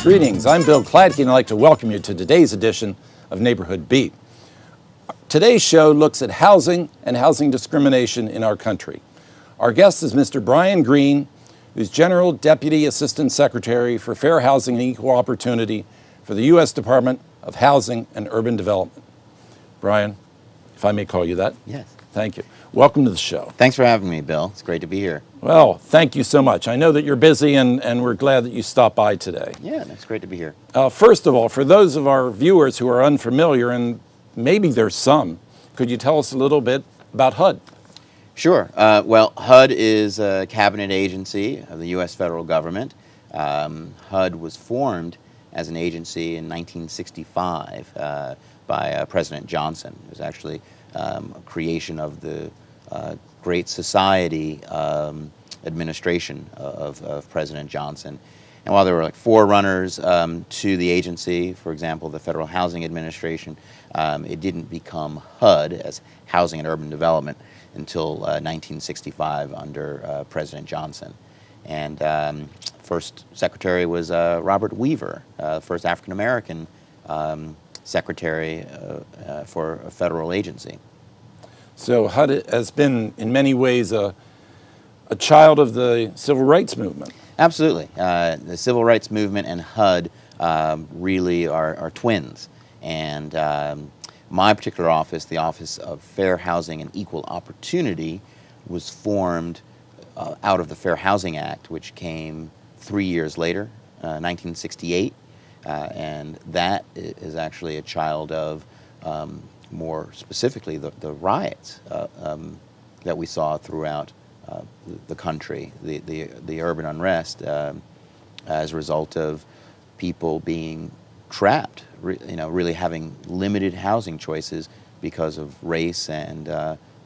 Greetings, I'm Bill Kladky, and I'd like to welcome you to today's edition of Neighborhood Beat. Today's show looks at housing and housing discrimination in our country. Our guest is Mr. Bryan Greene, who's General Deputy Assistant Secretary for Fair Housing and Equal Opportunity for the US Department of Housing and Urban Development. Bryan, if I may call you that. Yes. Thank you. Welcome to the show. Thanks for having me, Bill. It's great to be here. Well, thank you so much. I know that you're busy, and we're glad that you stopped by today. Yeah, it's great to be here. First of all, for those of our viewers who are unfamiliar, and maybe there's some, could you tell us a little bit about HUD? Sure. Well, HUD is a cabinet agency of the U.S. federal government. HUD was formed as an agency in 1965 by President Johnson. It was actually a creation of the Great Society administration of President Johnson. And while there were like forerunners to the agency, for example, the Federal Housing Administration, it didn't become HUD as Housing and Urban Development until 1965 under President Johnson. And first secretary was Robert Weaver, first African-American secretary for a federal agency. So HUD has been, in many ways, a child of the civil rights movement. Absolutely. The civil rights movement and HUD really are twins. And my particular office, the Office of Fair Housing and Equal Opportunity, was formed out of the Fair Housing Act, which came 3 years later, 1968. And that is actually a child of more specifically the riots that we saw throughout the country, the urban unrest as a result of people being trapped, really having limited housing choices because of race and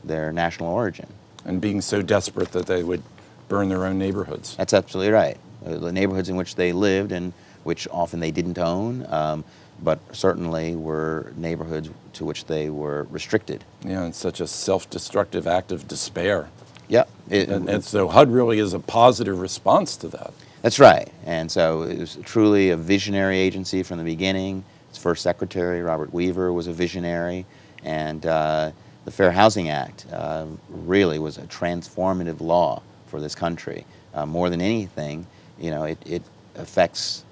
their national origin. And being so desperate that they would burn their own neighborhoods. That's absolutely right. The neighborhoods in which they lived and which often they didn't own, but certainly were neighborhoods to which they were restricted. Yeah, it's such a self-destructive act of despair. Yeah. And so HUD really is a positive response to that. That's right. And so it was truly a visionary agency from the beginning. Its first secretary, Robert Weaver, was a visionary. And the Fair Housing Act really was a transformative law for this country. More than anything, it affects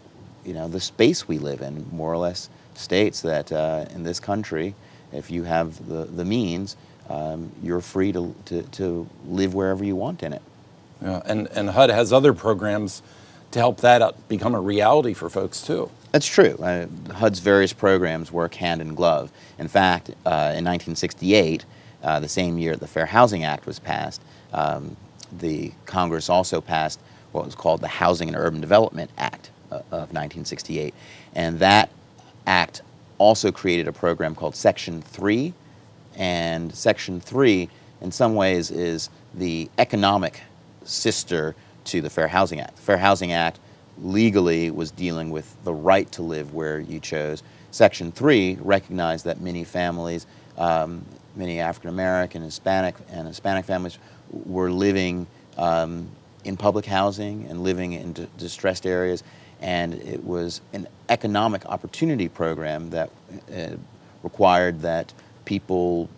the space we live in, more or less states that in this country, if you have the means, you're free to live wherever you want in it. Yeah, and HUD has other programs to help that become a reality for folks too. That's true. HUD's various programs work hand in glove. In fact, in 1968, the same year the Fair Housing Act was passed, the Congress also passed what was called the Housing and Urban Development Act of 1968. And that act also created a program called Section 3. And Section 3, in some ways, is the economic sister to the Fair Housing Act. The Fair Housing Act legally was dealing with the right to live where you chose. Section 3 recognized that many families, many African-American, Hispanic families were living in public housing and living in distressed areas. And it was an economic opportunity program that required that people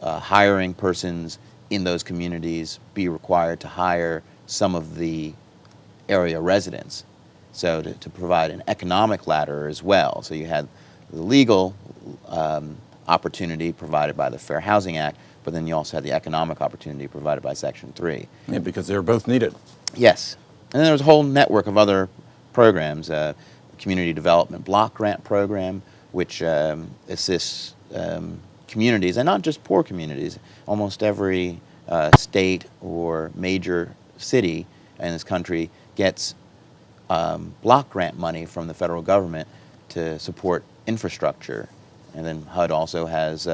hiring persons in those communities be required to hire some of the area residents. So to provide an economic ladder as well. So you had the legal opportunity provided by the Fair Housing Act, but then you also had the economic opportunity provided by Section 3. Yeah, because they were both needed. Yes. And then there was a whole network of other programs, Community Development Block Grant Program, which assists communities, and not just poor communities. Almost every state or major city in this country gets block grant money from the federal government to support infrastructure. And then HUD also has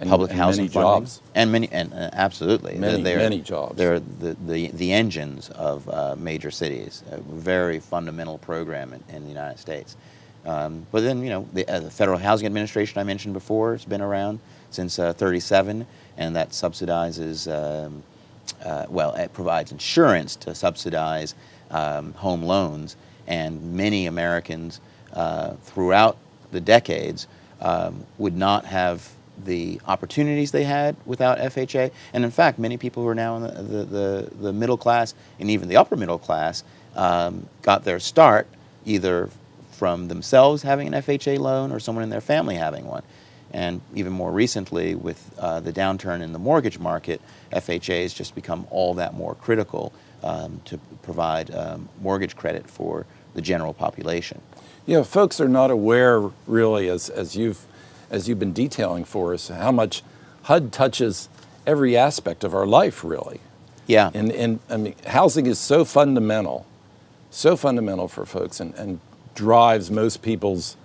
public housing funding. Jobs. And absolutely. Many jobs. They're the engines of major cities, a very fundamental program in the United States. But then, the Federal Housing Administration I mentioned before has been around since 1937, and that subsidizes, it provides insurance to subsidize home loans. and many Americans throughout the decades would not have the opportunities they had without FHA. And in fact, many people who are now in the middle class and even the upper middle class got their start either from themselves having an FHA loan or someone in their family having one. And even more recently, with the downturn in the mortgage market, FHA has just become all that more critical to provide mortgage credit for the general population. Yeah, folks are not aware, really, as you've been detailing for us, how much HUD touches every aspect of our life, really. Yeah. And I mean, housing is so fundamental for folks, and drives most people's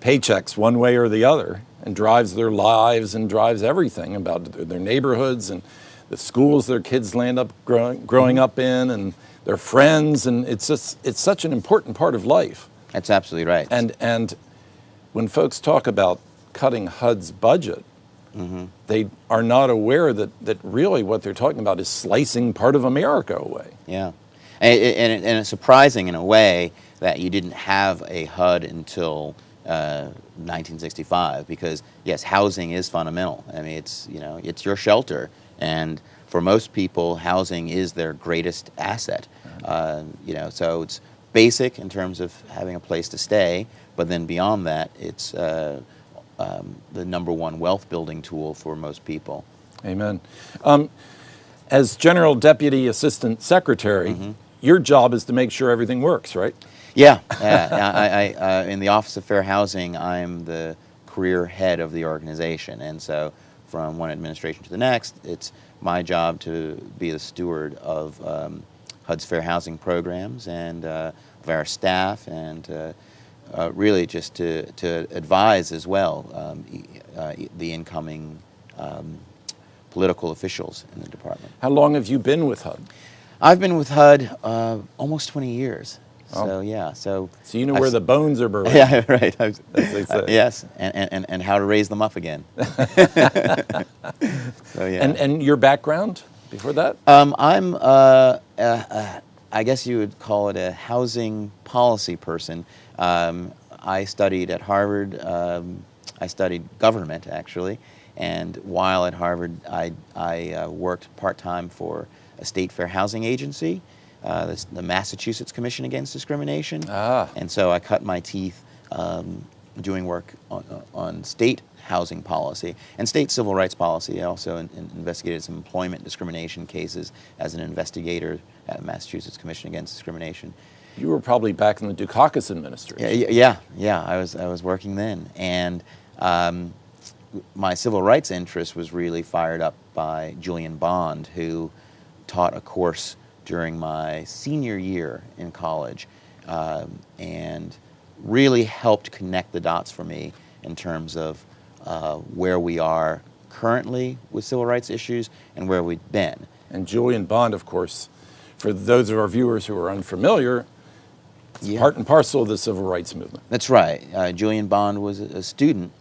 paychecks one way or the other, and drives their lives and drives everything about their neighborhoods and the schools their kids land up growing up in, and their friends, and it's such an important part of life. That's absolutely right. And when folks talk about cutting HUD's budget, they are not aware that really what they're talking about is slicing part of America away. Yeah. And it's surprising in a way that you didn't have a HUD until 1965, because yes, housing is fundamental. I mean, it's your shelter, and for most people, housing is their greatest asset. So it's basic in terms of having a place to stay, but then beyond that, it's the #1 wealth building tool for most people. Amen. As General Deputy Assistant Secretary, your job is to make sure everything works, right? Yeah, I in the Office of Fair Housing, I'm the career head of the organization, and so from one administration to the next, it's my job to be the steward of HUD's fair housing programs and of our staff, and really just to advise as well the incoming political officials in the department. How long have you been with HUD? I've been with HUD almost 20 years. Oh. So yeah, so you know where the bones are buried. Yeah, right. As they say. Yes, and how to raise them up again. So yeah. And your background before that? I'm I guess you would call it a housing policy person. I studied at Harvard. I studied government actually, and while at Harvard, I worked part-time for a state fair housing agency. The Massachusetts Commission Against Discrimination. And so I cut my teeth doing work on state housing policy and state civil rights policy. I also investigated some employment discrimination cases as an investigator at the Massachusetts Commission Against Discrimination. You were probably back in the Dukakis administration. Yeah. I was working then, and my civil rights interest was really fired up by Julian Bond, who taught a course during my senior year in college, and really helped connect the dots for me in terms of where we are currently with civil rights issues and where we've been. And Julian Bond, of course, for those of our viewers who are unfamiliar, is part and parcel of the civil rights movement. That's right. Julian Bond was a student